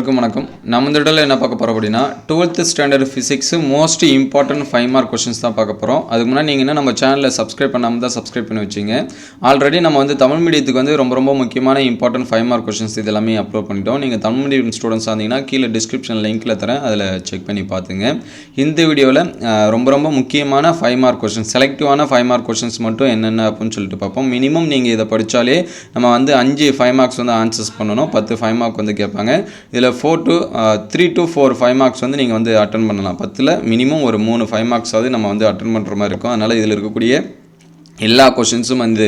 எல்லோருக்கும் வணக்கம். நம்ம இந்த இடத்துல என்ன பார்க்க போகிறோம் அப்படின்னா 12th standard physics most important 5 mark questions தான் பார்க்க போகிறோம். அதுக்கு முன்னாடி நீங்கள் என்ன நம்ம சேனலில் சப்ஸ்கிரைப் பண்ணாமல் தான் சப்ஸ்கிரைப் பண்ணி வச்சிங்க. ஆல்ரெடி நம்ம வந்து தமிழ் மீடியத்துக்கு வந்து ரொம்ப முக்கியமான இம்பார்ட்டன்ட் 5 மார்க் கொஷின்ஸ் இது எல்லாமே அப்லோட் பண்ணிட்டோம். நீங்கள் தமிழ் மீடியம் ஸ்டூடெண்ட்ஸ் இருந்தீங்கன்னா கீழே டிஸ்கிரிப்ஷன் லிங்க்கில் தரேன், அதில் செக் பண்ணி பார்த்துங்க. இந்த வீடியோவில் ரொம்ப முக்கியமான 5 மார்க் கொஷின்ஸ், செலக்டிவான 5 மார்க் கொஷின்ஸ் மட்டும் என்னென்ன அப்படின்னு சொல்லிட்டு பார்ப்போம். மினிமம் நீங்கள் இதை படித்தாலே நம்ம வந்து 5 மார்க்ஸ் வந்து ஆன்சர்ஸ் பண்ணணும். 10 5 மார்க் வந்து கேட்பாங்க. இதில் 3 to 4 5 மார்க்ஸ் வந்து நீங்கள் வந்து அட்டன் பண்ணலாம். 10ல் மினிமம் ஒரு 3 5 மார்க்ஸாவது நம்ம வந்து அட்டன் பண்ணுற மாதிரி இருக்கும். அதனால் இதில் இருக்கக்கூடிய எல்லா கொஷின்ஸும் வந்து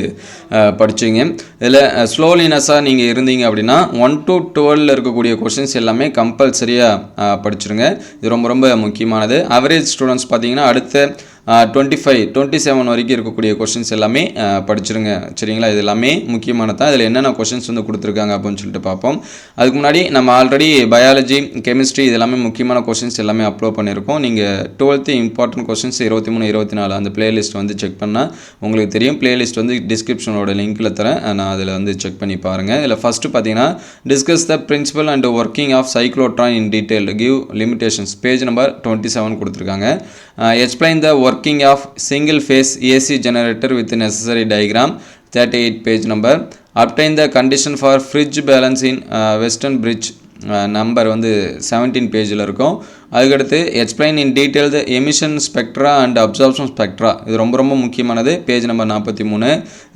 படிச்சிங்க. இதில் ஸ்லோலினஸாக நீங்கள் இருந்தீங்க அப்படின்னா 1 to 12 இருக்கக்கூடிய கொஷின்ஸ் எல்லாமே கம்பல்சரியாக படிச்சிருங்க. இது ரொம்ப முக்கியமானது. அவரேஜ் ஸ்டூடெண்ட்ஸ் பார்த்தீங்கன்னா அடுத்த 25 27 வரைக்கும் இருக்கக்கூடிய கொஷின்ஸ் எல்லாமே படிச்சிருங்க. சரிங்களா? இது எல்லாமே முக்கியமானதான். இதில் என்னென்ன கொஷின்ஸ் வந்து கொடுத்துருக்காங்க அப்படின்னு சொல்லிட்டு பார்ப்போம். அதுக்கு முன்னாடி நம்ம ஆல்ரெடி பயாலஜி, கெமிஸ்ட்ரி இது எல்லாமே முக்கியமான கொஷின்ஸ் எல்லாமே அப்லோட் பண்ணியிருக்கோம். நீங்கள் 12th இம்பார்ட்டன்ட் கொஷின்ஸ் 23 24 அந்த பிளேலிஸ்ட் வந்து செக் பண்ணால் உங்களுக்கு தெரியும். பிளேலிஸ்ட் வந்து டிஸ்கிரிப்ஷனோட லிங்க்கில் தரேன், நான் அதில் வந்து செக் பண்ணி பாருங்கள். இதில் ஃபஸ்ட்டு பார்த்தீங்கன்னா discuss the principle and working of cyclotron in detail, give limitations, page number 27 கொடுத்துருக்காங்க. Explain the working of single phase AC generator with necessary diagram, 38 page number. Obtain the condition for bridge balance in western bridge, number வந்து 17 பேஜில் இருக்கும். அதுக்கடுத்து explain in detail the emission spectra and absorption spectra, இது ரொம்ப முக்கியமானது, page number 43.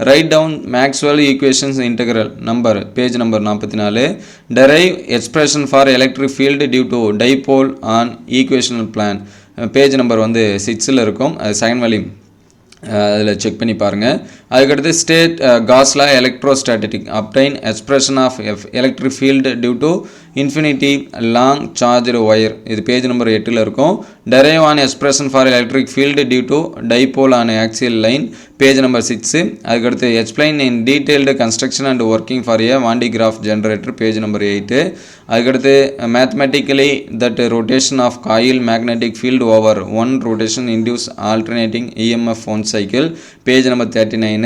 Write down Maxwell equations integral, number page number 44. Derive expression for electric field due to dipole on equatorial plane, page number வந்து 6ல் இருக்கும். அது second value, அதில் check பண்ணி பாருங்கள். அதுக்கடுத்து state Gauss law electrostatic, obtain expression of electric field due to infinity long charged wire, இது page number 8ல் இருக்கும். Derive an expression for electric field due to dipole on axial line, page number 6. அதுக்கடுத்து explain in detailed construction and working for a Van de Graaff generator, page number 8. அதுக்கடுத்து mathematically that rotation of coil magnetic field over one rotation induce alternating EMF one cycle, page number 39.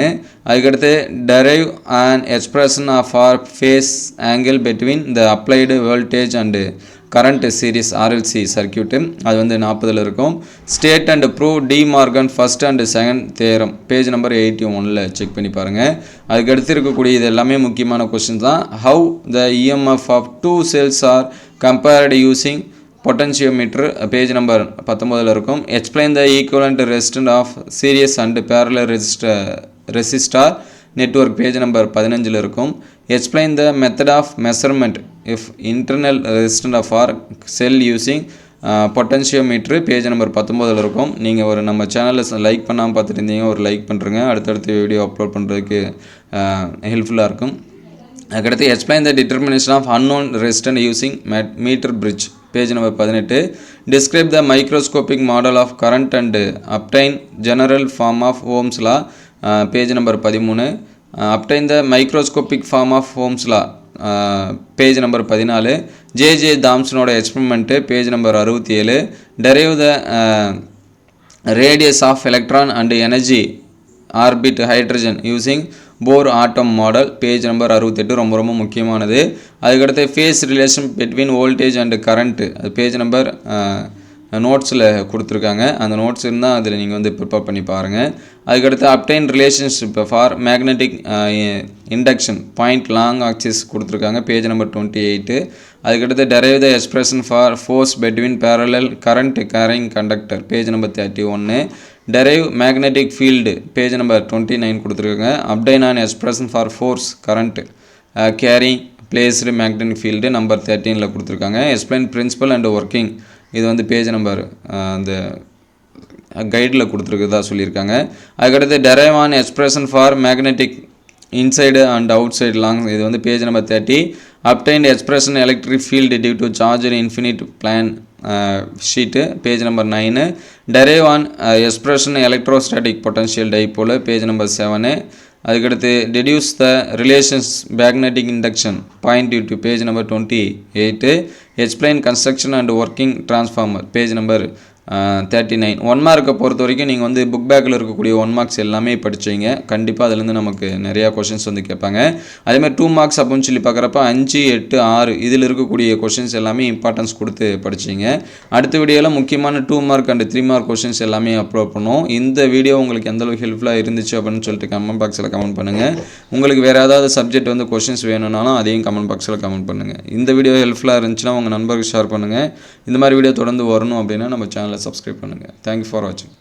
அதுக்கடுத்து derive and expression of our phase angle between the applied voltage and current series RLC circuit, அது வந்து 40ல் இருக்கும். State and prove De Morgan first and second theorem, page number 81ல் check பண்ணி பாருங்கள். அதுக்கடுத்து இருக்கக்கூடிய இது எல்லாமே முக்கியமான கொஸ்டின் தான். How the EMF of 2 cells are compared using potentiometer, page number 19ல் இருக்கும். Explain the equivalent resistance of series and parallel resistor network, page number 15ல் இருக்கும். Explain the method of measurement of internal resistance of our cell using potentiometer, page number 19ல் இருக்கும். நீங்கள் ஒரு நம்ம சேனலில் லைக் பண்ணாமல் பார்த்துட்டு இருந்தீங்க, ஒரு லைக் பண்ணுறங்க, அடுத்தடுத்த வீடியோ அப்லோட் பண்ணுறதுக்கு ஹெல்ப்ஃபுல்லாக இருக்கும். அதுக்கடுத்து explain the determination of unknown resistant using metre bridge, page number 18. Describe the microscopic model of current and obtain general form of Ohm's law, page number 13. Obtain the microscopic form of Ohm's law, page number 14. J தாம்சனோட experiment, page number 67. Derive the radius of electron and energy orbit hydrogen using Bohr atom model, page number 68, ரொம்ப முக்கியமானது. அதுக்கடுத்து phase relation between voltage and current, அது page number நோட்ஸில் கொடுத்துருக்காங்க. அந்த notes இருந்தால் அதில் நீங்கள் வந்து ப்ரிப்பேர் பண்ணி பாருங்கள். அதுக்கடுத்து obtain relationship for magnetic induction point long axis கொடுத்துருக்காங்க, பேஜ் நம்பர் 28. அதுக்கடுத்து derive the expression for force between parallel current carrying conductor, page number 31. Derive magnetic field, page number 29 கொடுத்துருக்காங்க. Obtain an expression for force current carrying placed magnetic field, number 13ல் கொடுத்துருக்காங்க. Explain principal and working, இது வந்து page number அந்த கைடில் கொடுத்துருக்குதா சொல்லியிருக்காங்க. அதுக்கடுத்து derive an expression for magnetic inside and outside long, இது வந்து page number 30. Obtained expression electric field due to charged infinite plane sheet, page number 9. Derive an expression electrostatic potential dipole, page number 7. அதுக்கடுத்து deduce the relations magnetic induction point due to, page number 28. Explain construction and working transformer, page number 39 1 மார்க்கை பொறுத்த வரைக்கும் நீங்கள் வந்து book பேக்கில் இருக்கக்கூடிய 1 marks எல்லாமே படிச்சீங்க. கண்டிப்பாக அதுலேருந்து நமக்கு நிறையா கொஷின்ஸ் வந்து கேட்பாங்க. அதேமாதிரி 2 மார்க்ஸ் அப்படின்னு சொல்லி பார்க்குறப்ப 5, 8, 6 இதில் இருக்கக்கூடிய கொஷின்ஸ் எல்லாமே இம்பார்ட்டன்ஸ் கொடுத்து படிச்சிங்க. அடுத்த வீடியோவில் முக்கியமான 2 மார்க் அண்ட் 3 மார்க் கொஷின்ஸ் எல்லாமே அப்லோட் பண்ணுவோம். இந்த வீடியோ உங்களுக்கு எந்த அளவுக்கு ஹெல்ப்ஃபுல்லாக இருந்துச்சு அப்படின்னு சொல்லிட்டு கமெண்ட் பாக்ஸில் கமெண்ட் பண்ணுங்கள். உங்களுக்கு வேறு ஏதாவது சப்ஜெக்ட் வந்து கொஷின்ஸ் வேணும்னாலும் அதையும் கமெண்ட் பாக்ஸில் கமெண்ட் பண்ணுங்கள். இந்த வீடியோ ஹெல்ப்ஃபுல்லாக இருந்துச்சுன்னா உங்கள் நண்பர்களுக்கு ஷேர் பண்ணுங்கள். இந்த மாதிரி வீடியோ தொடர்ந்து வரணும் அப்படின்னா நம்ம சேனலை சப்ஸ்கிரைப் பண்ணுங்கள். தேங்க்யூ ஃபார் வாட்சிங்.